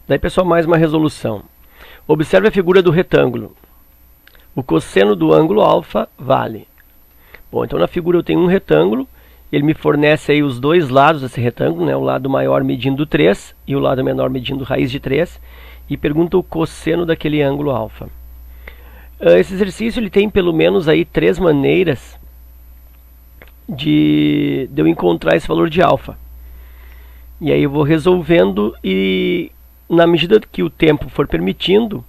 Daí, pessoal, mais uma resolução. Observe a figura do retângulo. O cosseno do ângulo alfa vale. Bom, então na figura eu tenho um retângulo. Ele me fornece aí os dois lados desse retângulo, né? O lado maior medindo 3 e o lado menor medindo raiz de 3. E pergunta o cosseno daquele ângulo alfa. Esse exercício ele tem pelo menos aí 3 maneiras de eu encontrar esse valor de alfa. E aí eu vou resolvendo e na medida que o tempo for permitindo,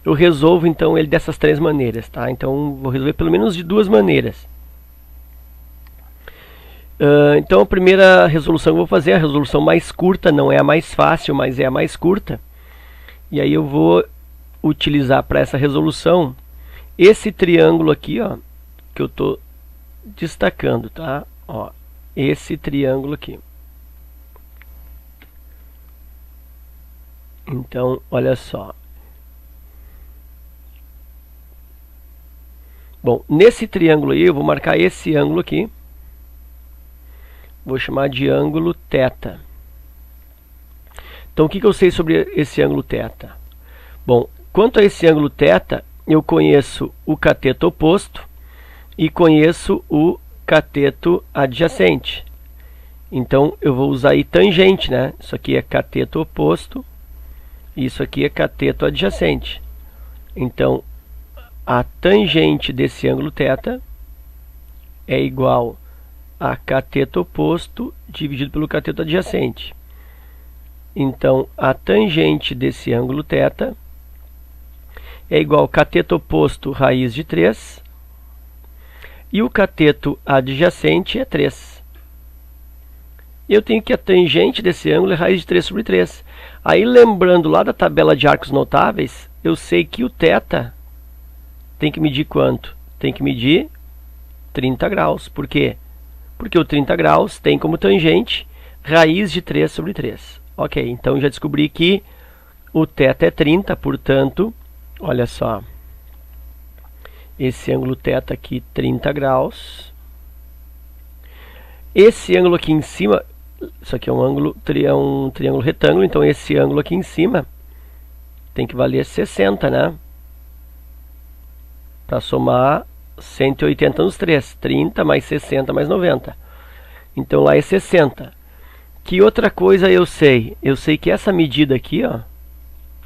eu resolvo então ele dessas 3 maneiras, tá? Então vou resolver pelo menos de 2 maneiras. Então a primeira resolução que eu vou fazer é a resolução mais curta, não é a mais fácil, mas é a mais curta. E aí eu vou utilizar para essa resolução esse triângulo aqui, ó, que eu estou destacando, tá? Ó, esse triângulo aqui. Então, olha só. Bom, nesse triângulo aí eu vou marcar esse ângulo aqui. Vou chamar de ângulo θ. Então, o que eu sei sobre esse ângulo θ? Bom, quanto a esse ângulo θ, eu conheço o cateto oposto e conheço o cateto adjacente. Então, eu vou usar aí tangente, né? Isso aqui é cateto oposto e isso aqui é cateto adjacente. Então, a tangente desse ângulo θ é igual a cateto oposto dividido pelo cateto adjacente. Então, a tangente desse ângulo θ é igual ao cateto oposto raiz de 3 e o cateto adjacente é 3. Eu tenho que a tangente desse ângulo é raiz de 3 sobre 3. Aí, lembrando lá da tabela de arcos notáveis, eu sei que o θ tem que medir quanto? Tem que medir 30 graus. Por quê? Porque o 30 graus tem como tangente raiz de 3 sobre 3. Ok, então já descobri que o θ é 30, portanto, olha só. Esse ângulo θ aqui, 30 graus. Esse ângulo aqui em cima, isso aqui é um triângulo retângulo, então esse ângulo aqui em cima tem que valer 60, né? Para somar 180 nos 3. 30 mais 60 mais 90. Então lá é 60. Que outra coisa eu sei? Eu sei que essa medida aqui, ó,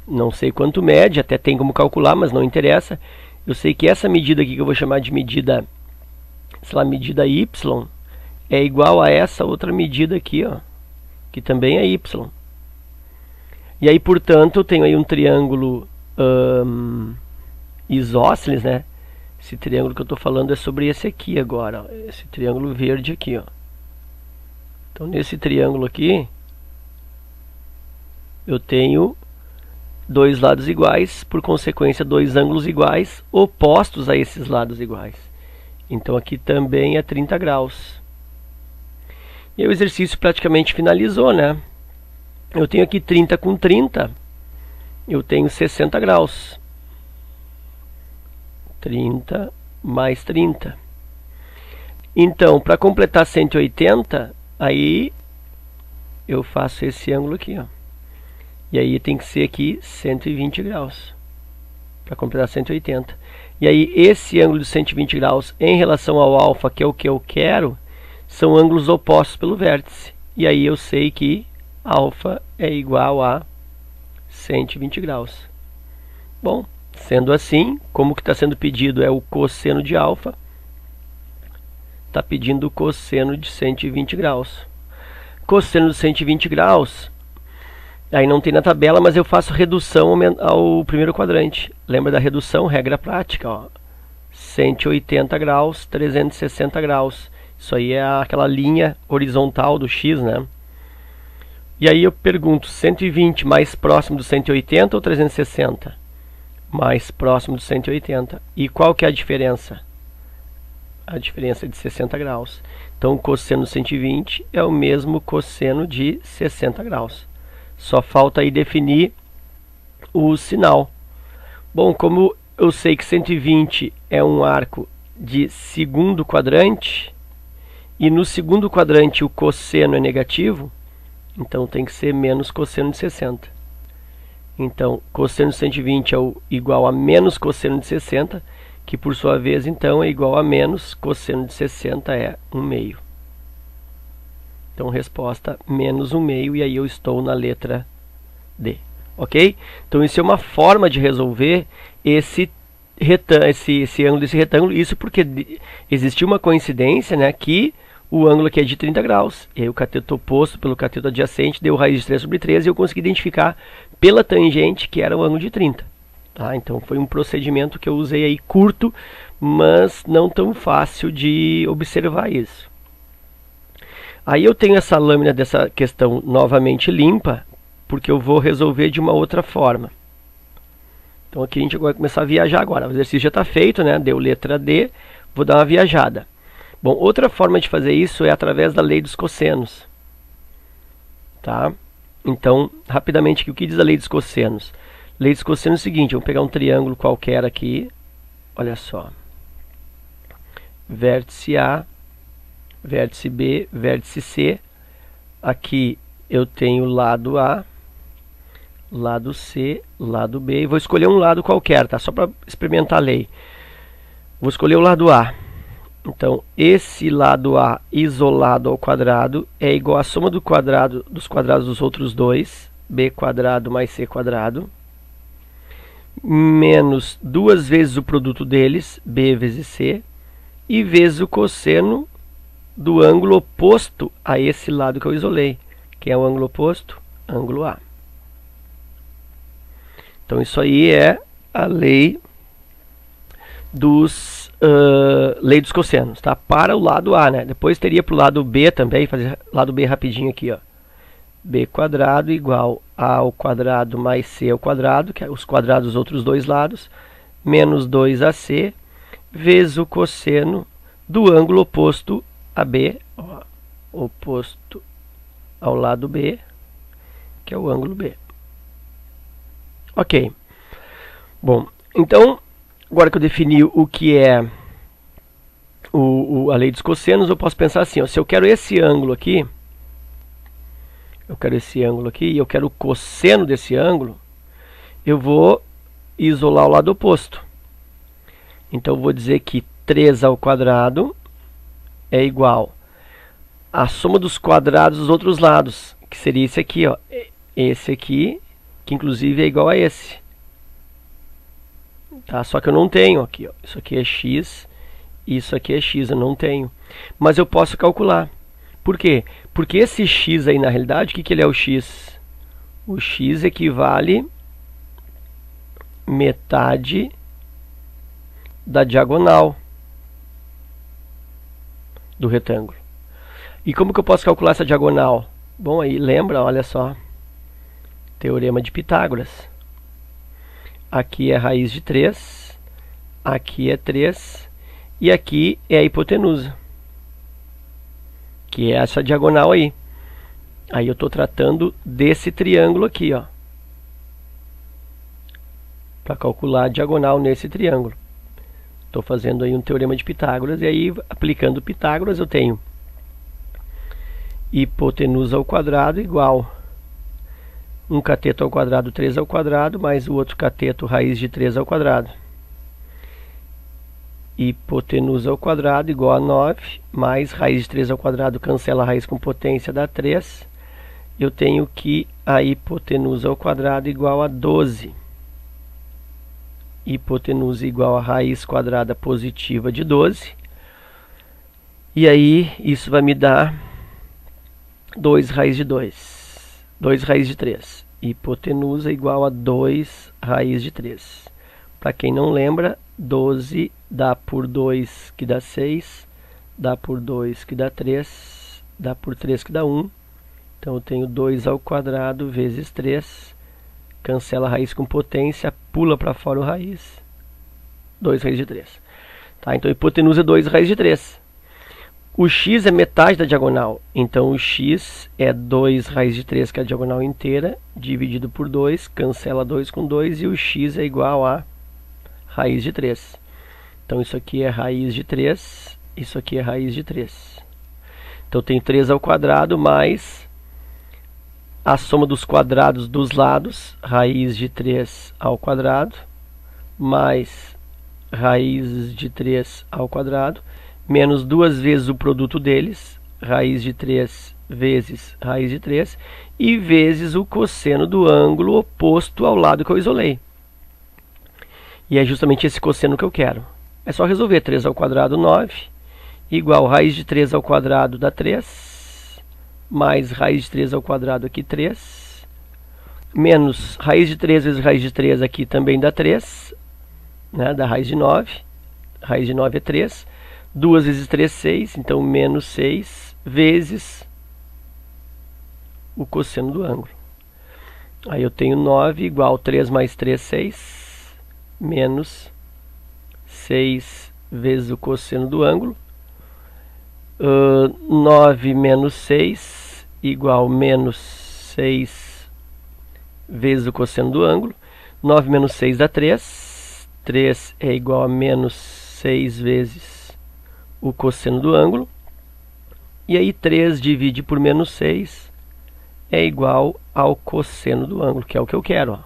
não sei quanto mede, até tem como calcular, mas não interessa. Eu sei que essa medida aqui, que eu vou chamar de medida, sei lá, medida y, é igual a essa outra medida aqui, ó, que também é y. E aí, portanto, eu tenho aí um triângulo isósceles, né? Esse triângulo que eu estou falando é sobre esse aqui agora, ó, esse triângulo verde aqui, ó. Então, nesse triângulo aqui, eu tenho dois lados iguais, por consequência, dois ângulos iguais, opostos a esses lados iguais. Então, aqui também é 30 graus. E o exercício praticamente finalizou, né? Eu tenho aqui 30 com 30, eu tenho 60 graus. 30 mais 30. Então, para completar 180, aí eu faço esse ângulo aqui, ó. E aí tem que ser aqui 120 graus para completar 180. E aí esse ângulo de 120 graus em relação ao alfa, que é o que eu quero, são ângulos opostos pelo vértice. E aí eu sei que alfa é igual a 120 graus. Bom, sendo assim, como que está sendo pedido é o cosseno de alfa, está pedindo o cosseno de 120 graus. Cosseno de 120 graus, aí não tem na tabela, mas eu faço redução ao primeiro quadrante. Lembra da redução? Regra prática, ó. 180 graus, 360 graus. Isso aí é aquela linha horizontal do x, né? E aí eu pergunto, 120 mais próximo do 180 ou 360? Mais próximo do 180. E qual que é a diferença? A diferença é de 60 graus. Então, o cosseno de 120 é o mesmo cosseno de 60 graus. Só falta aí definir o sinal. Bom, como eu sei que 120 é um arco de segundo quadrante, e no segundo quadrante o cosseno é negativo, então tem que ser menos cosseno de 60. Então, cosseno de 120 é igual a menos cosseno de 60, que por sua vez, então, é igual a menos cosseno de 60 é 1/2. Então, resposta menos 1/2, e aí eu estou na letra D. Ok? Então, isso é uma forma de resolver esse ângulo desse retângulo. Isso porque existiu uma coincidência, né, que o ângulo aqui é de 30 graus. E aí o cateto oposto pelo cateto adjacente deu raiz de 3 sobre 13 e eu consegui identificar pela tangente que era o ângulo de 30. Tá? Então foi um procedimento que eu usei aí curto, mas não tão fácil de observar isso. Aí eu tenho essa lâmina dessa questão novamente limpa, porque eu vou resolver de uma outra forma. Então aqui a gente vai começar a viajar agora. O exercício já está feito, né? Deu letra D, vou dar uma viajada. Bom, outra forma de fazer isso é através da lei dos cossenos. Tá? Então, rapidamente, o que diz a lei dos cossenos? Lei dos cossenos é o seguinte, vamos pegar um triângulo qualquer aqui. Olha só. Vértice A, vértice B, vértice C. Aqui eu tenho lado A, lado C, lado B. E vou escolher um lado qualquer, tá? Só para experimentar a lei. Vou escolher o lado A. Então, esse lado A isolado ao quadrado é igual à soma dos quadrados dos outros dois, b quadrado mais c quadrado, menos 2 vezes o produto deles, b vezes c, e vezes o cosseno do ângulo oposto a esse lado que eu isolei. Que é o ângulo oposto? Ângulo A. Então, isso aí é a lei lei dos cossenos, tá? Para o lado A, né? Depois teria para o lado B também, fazer lado B rapidinho aqui, ó. B quadrado igual A ao quadrado mais C ao quadrado, que é os quadrados dos outros dois lados, menos 2AC, vezes o cosseno do ângulo oposto a B, ó, oposto ao lado B, que é o ângulo B. Ok. Bom, então, agora que eu defini o que é a lei dos cossenos, eu posso pensar assim, ó, se eu quero esse ângulo aqui, e eu quero o cosseno desse ângulo, eu vou isolar o lado oposto. Então, eu vou dizer que 3 ao quadrado é igual à soma dos quadrados dos outros lados, que seria esse aqui, ó, esse aqui, que inclusive é igual a esse. Tá? Só que eu não tenho aqui, ó. Isso aqui é x, isso aqui é x, eu não tenho. Mas eu posso calcular. Por quê? Porque esse x aí, na realidade, o que ele é o x? O x equivale metade da diagonal do retângulo. E como que eu posso calcular essa diagonal? Bom, aí lembra, olha só, teorema de Pitágoras. Aqui é raiz de 3, aqui é 3, e aqui é a hipotenusa, que é essa diagonal aí. Aí eu estou tratando desse triângulo aqui, ó, para calcular a diagonal nesse triângulo. Estou fazendo aí um teorema de Pitágoras, e aí, aplicando Pitágoras, eu tenho hipotenusa ao quadrado igual um cateto ao quadrado, 3 ao quadrado, mais o outro cateto, raiz de 3 ao quadrado. Hipotenusa ao quadrado igual a 9, mais raiz de 3 ao quadrado, cancela a raiz com potência, dá 3. Eu tenho que a hipotenusa ao quadrado igual a 12. Hipotenusa igual a raiz quadrada positiva de 12. E aí, isso vai me dar 2 raiz de 2. 2 raiz de 3. Hipotenusa igual a 2 raiz de 3. Para quem não lembra, 12 dá por 2 que dá 6, dá por 2 que dá 3, dá por 3 que dá 1. Então eu tenho 2 ao quadrado vezes 3, cancela a raiz com potência, pula para fora o raiz, 2 raiz de 3. Tá? Então a hipotenusa é 2 raiz de 3. O x é metade da diagonal, então o x é 2 raiz de 3, que é a diagonal inteira, dividido por 2, cancela 2 com 2, e o x é igual a raiz de 3. Então isso aqui é raiz de 3, isso aqui é raiz de 3. Então eu tenho 3 ao quadrado mais a soma dos quadrados dos lados, raiz de 3 ao quadrado, mais raiz de 3 ao quadrado, menos 2 vezes o produto deles, raiz de 3 vezes raiz de 3, e vezes o cosseno do ângulo oposto ao lado que eu isolei. E é justamente esse cosseno que eu quero. É só resolver. 3 ao quadrado, 9, igual raiz de 3 ao quadrado dá 3, mais raiz de 3 ao quadrado aqui 3, menos raiz de 3 vezes raiz de 3 aqui também dá 3, né, dá raiz de 9. Raiz de 9 é 3. 2 vezes 3, 6. Então, menos 6 vezes o cosseno do ângulo. Aí eu tenho 9 igual 3 mais 3, 6. Menos 6 vezes o cosseno do ângulo. 9 menos 6 igual menos 6 vezes o cosseno do ângulo. 9 menos 6 dá 3. 3 é igual a menos 6 vezes o cosseno do ângulo. E aí 3 divide por menos 6 é igual ao cosseno do ângulo, que é o que eu quero. Ó.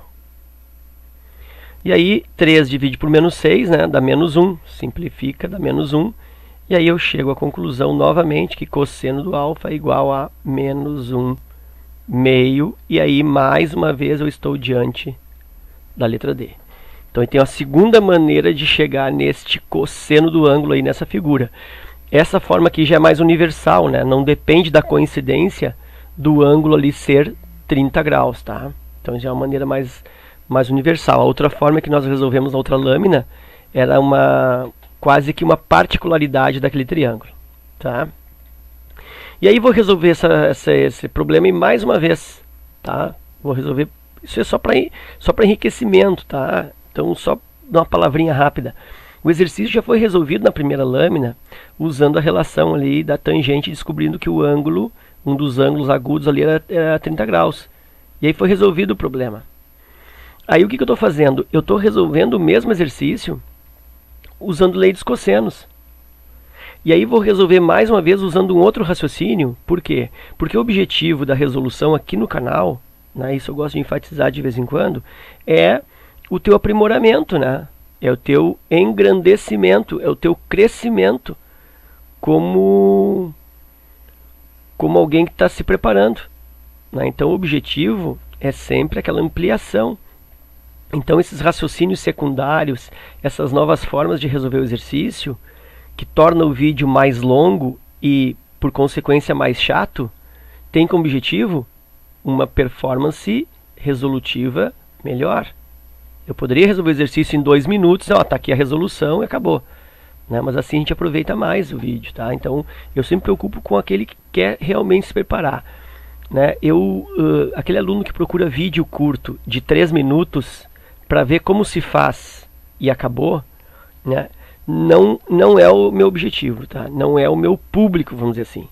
E aí 3 divide por menos 6, né, dá menos 1. Simplifica, dá menos 1. E aí eu chego à conclusão novamente que cosseno do alfa é igual a menos 1 meio. E aí mais uma vez eu estou diante da letra D. Então eu tenho a segunda maneira de chegar neste cosseno do ângulo aí nessa figura. Essa forma aqui já é mais universal, né? Não depende da coincidência do ângulo ali ser 30 graus, tá? Então já é uma maneira mais universal. A outra forma que nós resolvemos na outra lâmina era quase que uma particularidade daquele triângulo, tá? E aí vou resolver esse problema mais uma vez, tá? Vou resolver, isso é só para enriquecimento, tá? Então só dar uma palavrinha rápida. O exercício já foi resolvido na primeira lâmina usando a relação ali da tangente, descobrindo que o ângulo, um dos ângulos agudos ali era 30 graus. E aí foi resolvido o problema. Aí o que eu estou fazendo? Eu estou resolvendo o mesmo exercício usando lei dos cossenos. E aí vou resolver mais uma vez usando um outro raciocínio. Por quê? Porque o objetivo da resolução aqui no canal, né, isso eu gosto de enfatizar de vez em quando, é o teu aprimoramento, né? É o teu engrandecimento, é o teu crescimento como alguém que está se preparando, né? Então o objetivo é sempre aquela ampliação. Então esses raciocínios secundários, essas novas formas de resolver o exercício, que tornam o vídeo mais longo e por consequência mais chato, tem como objetivo uma performance resolutiva melhor. Eu poderia resolver o exercício em 2 minutos, ó, tá aqui a resolução e acabou. Né? Mas assim a gente aproveita mais o vídeo, tá? Então eu sempre me preocupo com aquele que quer realmente se preparar. Né? Aquele aluno que procura vídeo curto de 3 minutos para ver como se faz e acabou, né? Não é o meu objetivo, tá? Não é o meu público, vamos dizer assim.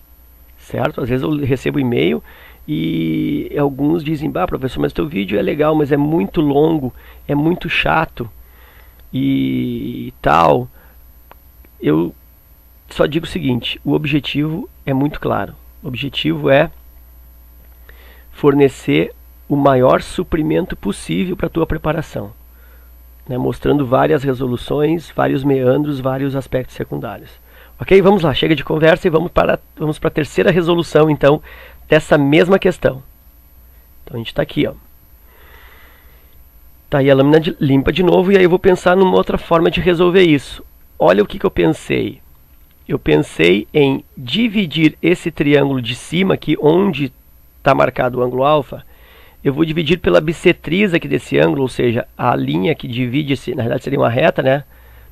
Certo? Às vezes eu recebo e-mail e alguns dizem, bah, professor, mas teu vídeo é legal, mas é muito longo, é muito chato e tal. Eu só digo o seguinte, o objetivo é muito claro. O objetivo é fornecer o maior suprimento possível para a tua preparação, né? Mostrando várias resoluções, vários meandros, vários aspectos secundários. Ok? Vamos lá, chega de conversa e vamos para a terceira resolução, então, dessa mesma questão. Então a gente está aqui, ó. Tá aí a lâmina limpa de novo e aí eu vou pensar numa outra forma de resolver isso. Olha o que eu pensei. Eu pensei em dividir esse triângulo de cima aqui, onde está marcado o ângulo alfa, eu vou dividir pela bissetriz aqui desse ângulo, ou seja, a linha que divide esse, na verdade seria uma reta, né?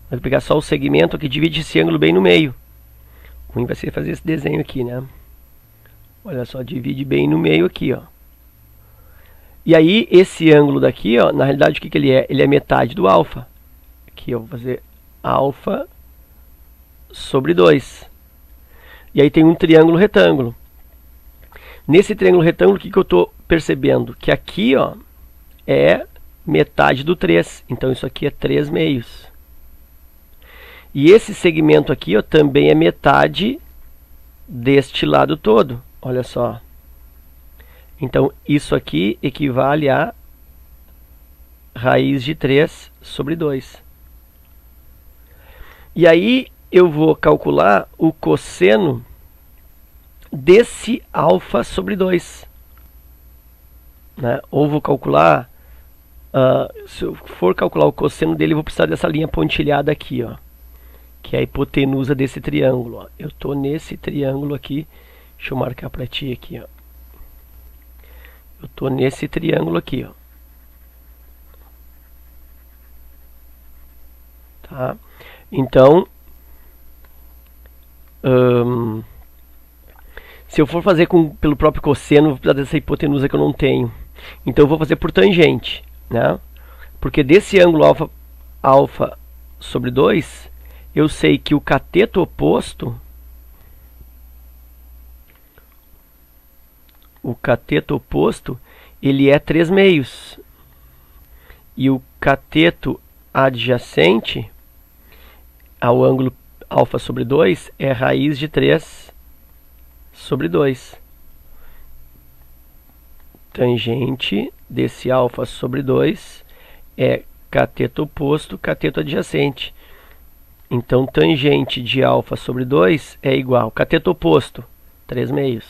Vou pegar só o segmento que divide esse ângulo bem no meio. O ruim vai ser fazer esse desenho aqui, né? Olha só, divide bem no meio aqui, ó. E aí, esse ângulo daqui, ó, na realidade, o que ele é? Ele é metade do alfa. Aqui eu vou fazer alfa sobre 2. E aí tem um triângulo retângulo. Nesse triângulo retângulo, o que eu estou percebendo? Que aqui, ó, é metade do 3. Então, isso aqui é 3 meios. E esse segmento aqui, ó, também é metade deste lado todo. Olha só. Então, isso aqui equivale a raiz de 3 sobre 2. E aí eu vou calcular o cosseno desse alfa sobre 2. Né? Ou vou calcular, se eu for calcular o cosseno dele, eu vou precisar dessa linha pontilhada aqui, ó, que é a hipotenusa desse triângulo. Ó. Eu estou nesse triângulo aqui, deixa eu marcar para ti aqui. Ó. Eu estou nesse triângulo aqui. Ó. Tá? Então, se eu for fazer pelo próprio cosseno, vou precisar dessa hipotenusa que eu não tenho. Então eu vou fazer por tangente, né? Porque desse ângulo alfa sobre 2, eu sei que o cateto oposto, ele é 3/2. E o cateto adjacente ao ângulo alfa sobre 2 é raiz de 3 sobre 2. Tangente desse alfa sobre 2 é cateto oposto, cateto adjacente. Então, tangente de alfa sobre 2 é igual. Cateto oposto, 3/2.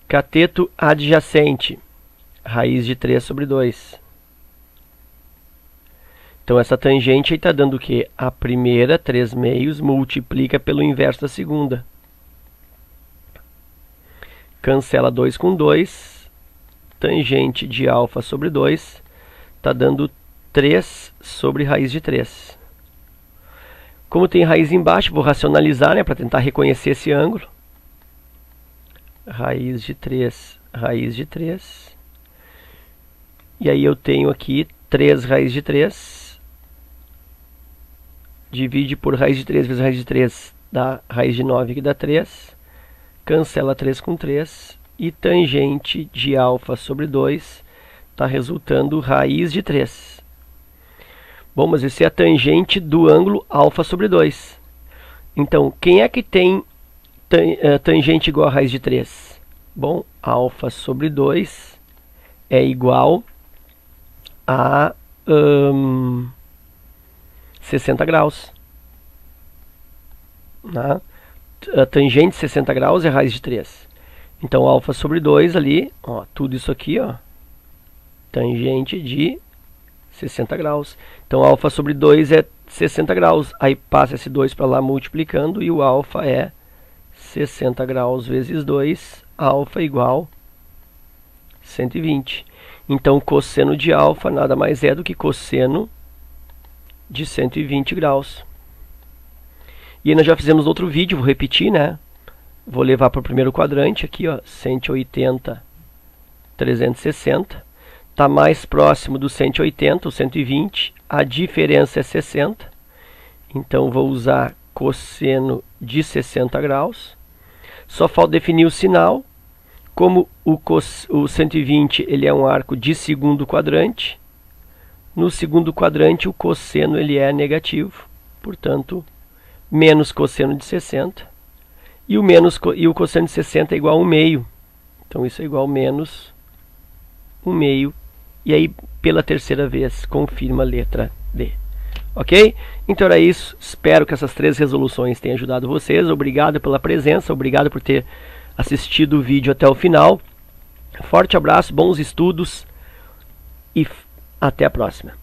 Cateto adjacente, raiz de 3 sobre 2. Então, essa tangente está dando o quê? A primeira, 3/2, multiplica pelo inverso da segunda. Cancela 2 com 2. Tangente de alfa sobre 2 está dando 3 sobre raiz de 3. Como tem raiz embaixo, vou racionalizar, né, para tentar reconhecer esse ângulo. Raiz de 3, raiz de 3. E aí eu tenho aqui 3 raiz de 3. Divide por raiz de 3 vezes raiz de 3 dá raiz de 9, que dá 3. Cancela 3 com 3. E tangente de alfa sobre 2 está resultando raiz de 3. Bom, mas esse é a tangente do ângulo alfa sobre 2. Então, quem é que tem tangente igual a raiz de 3? Bom, alfa sobre 2 é igual a 60 graus. Né? A tangente de 60 graus é raiz de 3. Então, alfa sobre 2 ali, ó, tudo isso aqui, ó, tangente de 60 graus. Então, alfa sobre 2 é 60 graus. Aí passa esse 2 para lá multiplicando e o alfa é 60 graus vezes 2, alfa igual 120. Então, cosseno de alfa nada mais é do que cosseno de 120 graus. E aí nós já fizemos outro vídeo, vou repetir, né? Vou levar para o primeiro quadrante aqui, ó, 180, 360. Está mais próximo do 180, o 120. A diferença é 60. Então, vou usar cosseno de 60 graus. Só falta definir o sinal. Como o 120 ele é um arco de segundo quadrante, no segundo quadrante o cosseno ele é negativo. Portanto, menos cosseno de 60. E o cosseno de 60 é igual a 1/2. Então, isso é igual a menos 1/2. E aí, pela terceira vez, confirma a letra D. Ok? Então era isso. Espero que essas 3 resoluções tenham ajudado vocês. Obrigado pela presença. Obrigado por ter assistido o vídeo até o final. Forte abraço, bons estudos e até a próxima.